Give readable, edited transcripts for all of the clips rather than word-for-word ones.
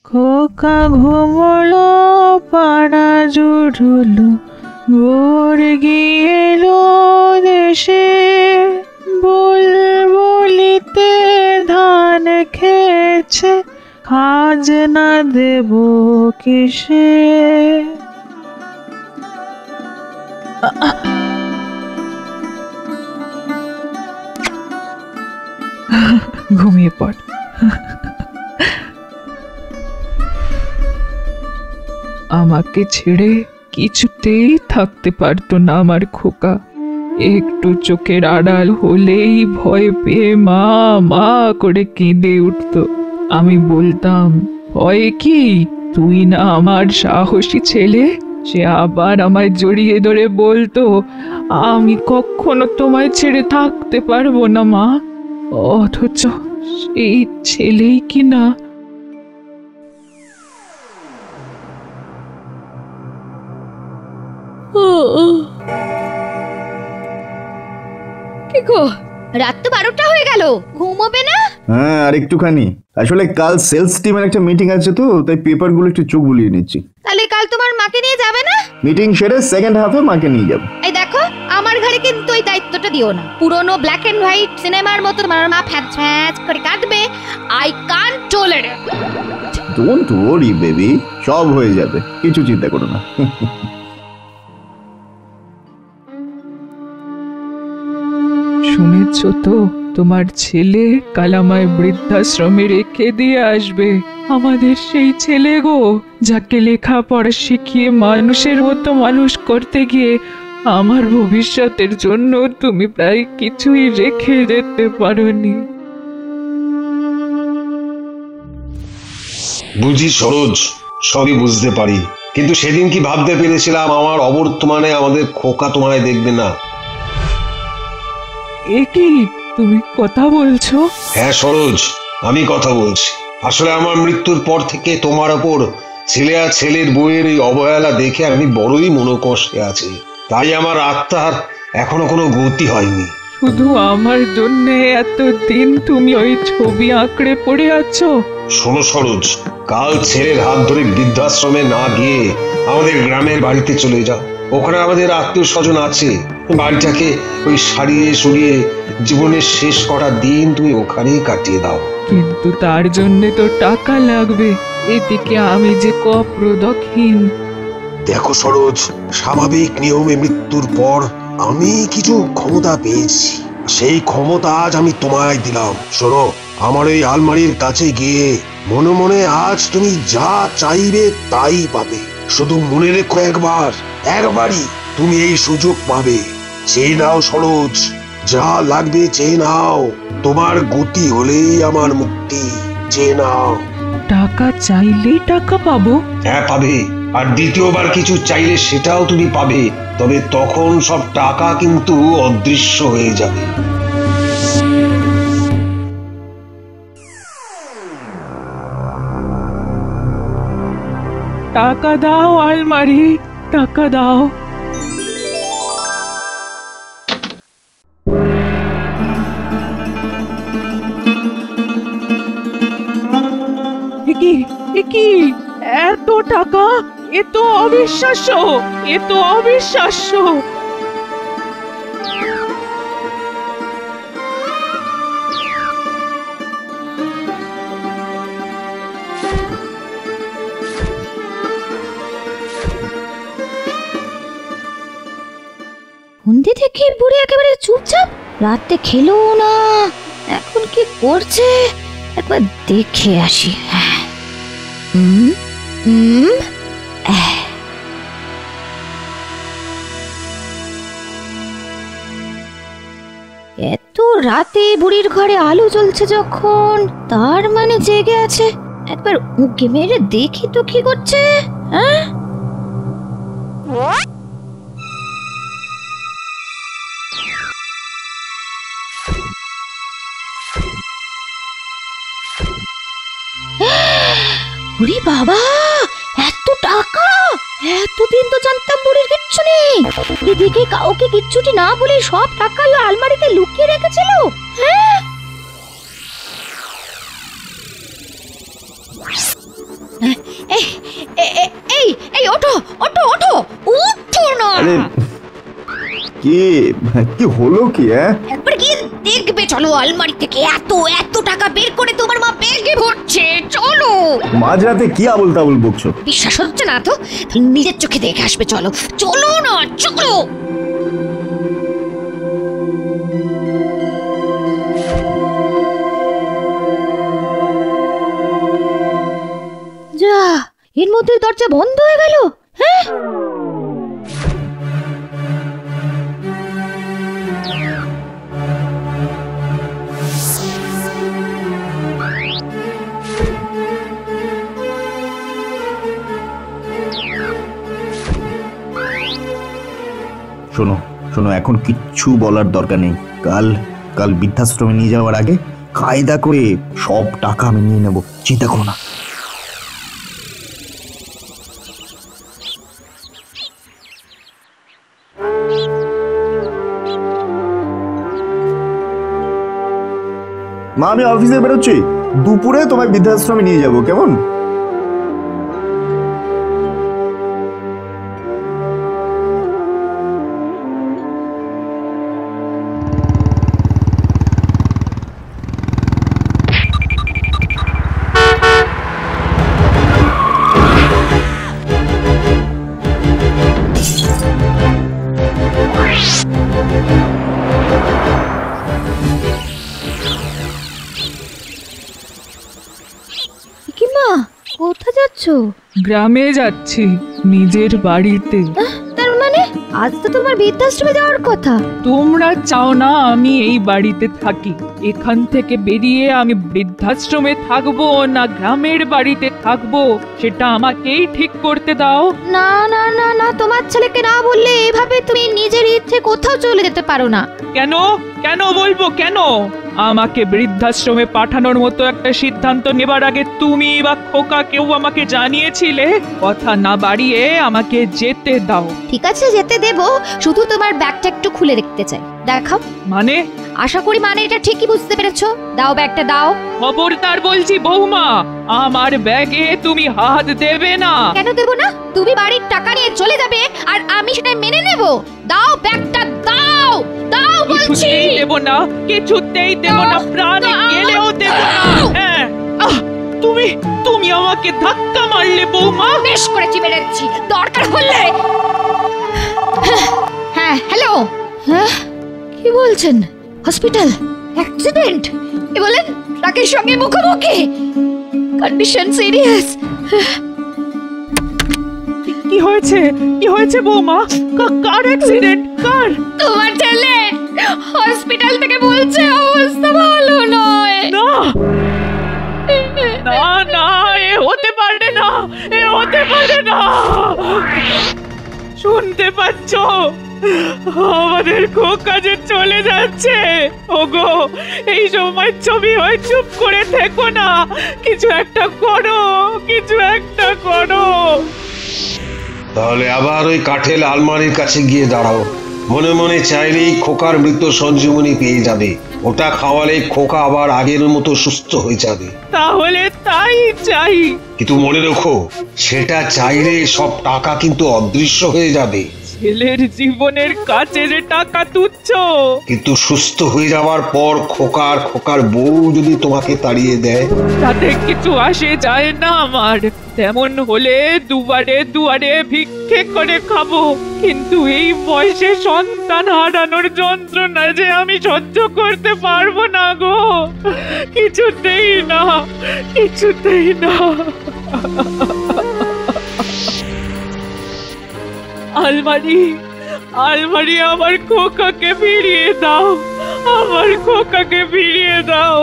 খোকা ঘুমলো পাড়া জুড়লো ভোর গিয়েলো দেশে বুলবুলিতে ধান খেয়েছে খাজনা দেব কিসে। ঘুমিয়ে পড়। আমাকে ছেড়ে কিছুতেই থাকতে পারতো না আমার খোকা। একটু চোখের আড়াল হলেই ভয় পেয়ে মা মা করে কেঁদে উঠতো। আমি বলতাম, ভয় কি, তুই না আমার সাহসী ছেলে? সে আবার আমায় জড়িয়ে ধরে বলতো, আমি কখনো তোমায় ছেড়ে থাকতে পারবো না মা। অথচ সেই ছেলেই কিনা কি গো, রাত তো 12টা হয়ে গেল, ঘুমোবে না? হ্যাঁ, আর একটুখানি। আসলে কাল সেলস টিমের একটা মিটিং আছে তো, তাই পেপারগুলো একটু চোখ বুলিয়ে নিচ্ছি। তাহলে কাল তোমার মাকে নিয়ে যাবে না? মিটিং সেরে সেকেন্ড হাফে মাকে নিয়ে যাব। এই দেখো, আমার ঘরে কিন্তু এই দায়িত্বটা দিও না। পুরনো ব্ল্যাক এন্ড হোয়াইট সিনেমার মতো তোমার মা ফ্যাচ ফ্যাচ করে কাঁদবে। I can't tolerate. Don't worry baby, সব হয়ে যাবে, কিছু চিন্তা করো না। শুনেছ তো, তোমার ছেলে কাল আমায় বৃদ্ধাশ্রমে রেখে দিয়ে আসবে। আমাদের সেই ছেলে গো, যাকে লেখাপড়া শিখিয়ে মানুষের মতো মানুষ করতে গিয়ে আমার ভবিষ্যতের জন্য তুমি প্রায় কিছুই রেখে যেতে পারোনি। বুঝি সরোজ, সবই বুঝতে পারি, কিন্তু সেদিন কি ভাবতে পেরেছিলাম আমার অবর্তমানে আমাদের খোকা তোমায় দেখবে না? এ কি, তুমি কথা বলছো? হ্যাঁ সরোজ, আমি কথা বলছি। আসলে আমার মৃত্যুর পর থেকে তোমার ওপর ছেলে আর ছেলের বউয়ের এই অবহেলা দেখে আমি বড়ই মনোকষ্টে আছি। তাই আমার আত্মার এখনো কোনো গতি হয়নি। শুধু আমার জন্য এতদিন তুমি ওই ছবি আঁকড়ে পড়ে আছো? শোনো সরোজ, কাল ছেলের হাত ধরে বৃদ্ধাশ্রমে না গিয়ে আমাদের গ্রামের বাড়িতে চলে যাও। ওখানে আমাদের আত্মীয় স্বজন আছে। বাড়িটাকে ওই সারিয়ে সরিয়ে জীবনের শেষ কটা দিন তুমি ওখানেই কাটিয়ে দাও। কিন্তু তার জন্য তো টাকা লাগবে। এদিকে আমি যে কপ্রদক্ষিণ। দেখো সরোজ, স্বাভাবিক নিয়মে মৃত্যুর পর আমি কিছু ক্ষমতা পেয়েছি। সেই ক্ষমতা আজ আমি তোমায় দিলাম। শোনো, আমার এই আলমারির কাছে গিয়ে মনে মনে আজ তুমি যা চাইবে তাই পাবে। শুধু মনে রেখো, একবারই তুমি এই সুযোগ পাবে। চেয়ে নাও সরোজ, যা লাগবে চেয়ে নাও। তোমার গতি হলেই আমার মুক্তি। চেয়ে নাও। টাকা চাইলেই টাকা পাবো? হ্যাঁ পাবে, আর দ্বিতীয়বার কিছু চাইলে সেটাও তুমি পাবে। তবে তখন সব টাকা কিন্তু অদৃশ্য হয়ে যাবে। টাকা দাও আলমারি, টাকা দাও। কি এত টাকা? এ তো অবিশ্বাস্য, এ তো অবিশ্বাস্য। সন্ধে থেকে বুড়ি একেবারে চুপচাপ, রাতে খেলো না, এখন কি করছে একবার দেখে আসি। এত রাতে বুড়ির ঘরে আলো জ্বলছে যখন, তার মানে জেগে আছে। একবার উঁকি মেরে দেখি তো কি করছে। ওরে বাবা, এত টাকা! এতদিন তো জানতাম বুড়ির কিচ্ছু নেই। এদিকে কাউকে কিচ্ছুটি না বলে সব টাকা ওই আলমারিতে লুকিয়ে রেখেছিল। হ্যাঁ, এই এই এই ওঠো ওঠো ওঠো, উঠো না। আরে কি কি হলো কি? একবার গিয়ে দেখবে, চলো। আলমারি থেকে এত এত টাকা বের করে তোমার মা ব্যাগে ভরছে, চলো। মাঝরাতে কি আবল তাবল বকছো? বিশ্বাস হচ্ছে না তো? নিজের চোখে দেখে আসবে, চলো চলো না, চলো। যা, এর মধ্যে দরজা বন্ধ হয়ে গেল। হ্যাঁ, শোনো শোনো, এখন কিচ্ছু বলার দরকার নেই। কাল কাল বৃদ্ধাশ্রমে নিয়ে যাওয়ার আগে কায়দা করে সব টাকা আমি নিয়ে নেব, চিন্তা করো না। মা, আমি অফিসে বেরোচ্ছি, দুপুরে তোমায় বৃদ্ধাশ্রমে নিয়ে যাব, কেমন? কোথা যাচ্ছ? গ্রামে যাচ্ছি, নিজের বাড়িতে। তার মানে আজ তো তোমার বৃদ্ধাশ্রমে যাওয়ার কথা। তোমরা চাও না আমি এই বাড়িতে থাকি। এখান থেকে বেরিয়ে আমি বৃদ্ধাশ্রমে থাকবো না গ্রামের বাড়িতে থাকবো, সেটা আমাকেই ঠিক করতে দাও। না না না না, তোমার ছেলেকে না বললে এভাবে তুমি নিজের ইচ্ছে কোথাও চলে যেতে পারো না। কেন কেন বলবো কেন? আমাকে বৃদ্ধাশ্রমে পাঠানোর মতো একটা সিদ্ধান্ত নেবার আগে তুমি বা খোকা কেউ আমাকে জানিয়েছিলে? কথা না বাড়িয়ে আমাকে যেতে দাও। ঠিক আছে, যেতে দেব, শুধু তোমার ব্যাগটা একটু খুলে দেখতে চাই। দেখাও। মানে? আশা করি মানে এটা ঠিকই বুঝতে পেরেছো। দাও, ব্যাগটা দাও। খবরদার বলছি বৌমা, আমার ব্যাগে তুমি হাত দেবে না। কেন দেব না? তুমি বাড়ির টাকা নিয়ে চলে যাবে আর আমি সেটা মেনে নেব। দাও ব্যাগটা, দাও দাও বলছি। কিছুতেই দেব না, কিছুতেই দেব না, প্রাণে গেলেও দেব না। হ্যাঁ, তুমি তুমি আমাকে ধাক্কা মারলে বৌমা। বেশ করেছি, মেরেছি। দরকার হলে। হ্যাঁ, হ্যালো। হ্যাঁ, কি বলছেন? হসপিটাল অ্যাক্সিডেন্ট কি বলেন? ট্রাকের সঙ্গে মুখোমুখি, কন্ডিশন সিরিয়াস। কি হয়েছে? কি হয়েছে বৌমা? কার অ্যাক্সিডেন্ট? কার? তোমার ছেলে হসপিটাল থেকে বলছে অবস্থা ভালো নয়। না না না, এ হতে পারে না, এ হতে পারে না। শুনতে পাচ্ছ? আমাদের খোকা যে চলে যাচ্ছে। ওগো, এই সময় ছবি হয়ে চুপ করে থেকো না, কিছু একটা করো, কিছু একটা করো। তাহলে আবার ওই কাঠের আলমারির কাছে গিয়ে দাঁড়াও। মনে মনে চাইলেই খোকার মৃত সঞ্জীবনী পেয়ে যাবে। ওটা খাওয়ালে খোকা আবার আগের মতো সুস্থ হয়ে যাবে। তাহলে তাই চাই। কিন্তু মনে রেখো, সেটা চাইলে সব টাকা কিন্তু অদৃশ্য হয়ে যাবে। ছেলের জীবনের কাছে যে টাকা তুচ্ছ, কিন্তু সুস্থ হয়ে যাওয়ার পর খোকার বউ যদি তোমাকে তাড়িয়ে দেয়, তাতে কিছু আসে যায় না আমার। তেমন হলে দুয়ারে দুয়ারে ভিক্ষে করে খাবো, কিন্তু এই বয়সে সন্তান হারানোর যন্ত্রণা যে আমি সহ্য করতে পারবো না গো, কিছুতেই না, কিছুতেই না। আলমারি, আলমারি, আমার খোকাকে ফিরিয়ে দাও, আমার খোকাকে ফিরিয়ে দাও।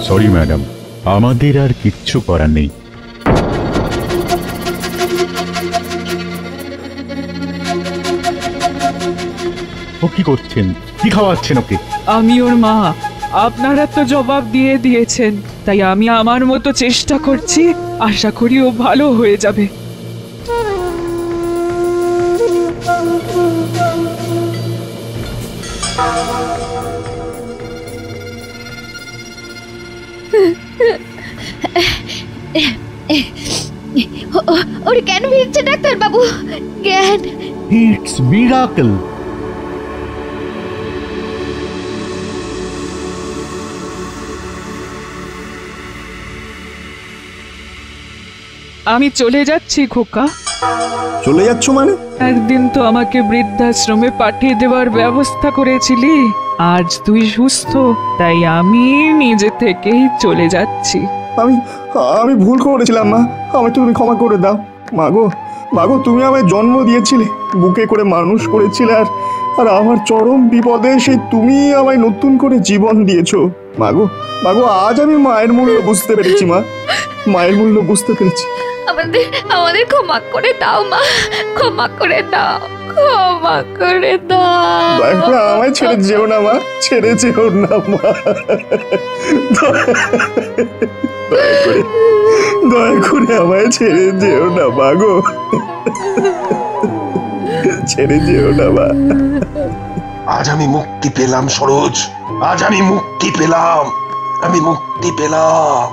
সরি ম্যাডাম, আমাদের আর কিচ্ছু করার নেই। ও কি করছেন? কি খাওয়াচ্ছেন ওকে? আমি ওর মা, আপনারা তো জবাব দিয়ে দিয়েছেন, তাই আমি আমার মতো চেষ্টা করছি, আশা করি ও ভালো হয়ে যাবে। ওরে কেন ভিজছে ডাক্তার বাবু? জ্ঞান। It's miracle. আমি চলে যাচ্ছি খোকা। চলে যাচ্ছ মানে? একদিন তো আমাকে বৃদ্ধাশ্রমে পাঠিয়ে দেওয়ার ব্যবস্থা করেছিলি, আজ তুই সুস্থ, তাই আমি নিজে থেকেই চলে যাচ্ছি। আমি আমি ভুল করেছিলাম মা, আমায় তুমি ক্ষমা করে দাও। মাগো মাগো, তুমি আমায় জন্ম দিয়েছিলে, বুকে করে মানুষ করেছিলে, আর আর আমার চরম বিপদে সেই তুমি আমায় নতুন করে জীবন দিয়েছো। মাগো মাগো, আজ আমি মায়ের মূল্য বুঝতে পেরেছি মা, মায়ের মূল্য বুঝতে পেরেছি। আমাদের আমাদের ক্ষমা করে দাও মা, ক্ষমা করে দাও, ক্ষমা করে দাও। দয়া করে আমায় ছেড়ে যেও না মা, ছেড়ে যেও না মা, দয়া করে আমায় ছেড়ে যেও না মাগো, ছেড়ে যেও না মা। আজ আমি মুক্তি পেলাম সরোজ, আজ আমি মুক্তি পেলাম, আমি মুক্তি পেলাম।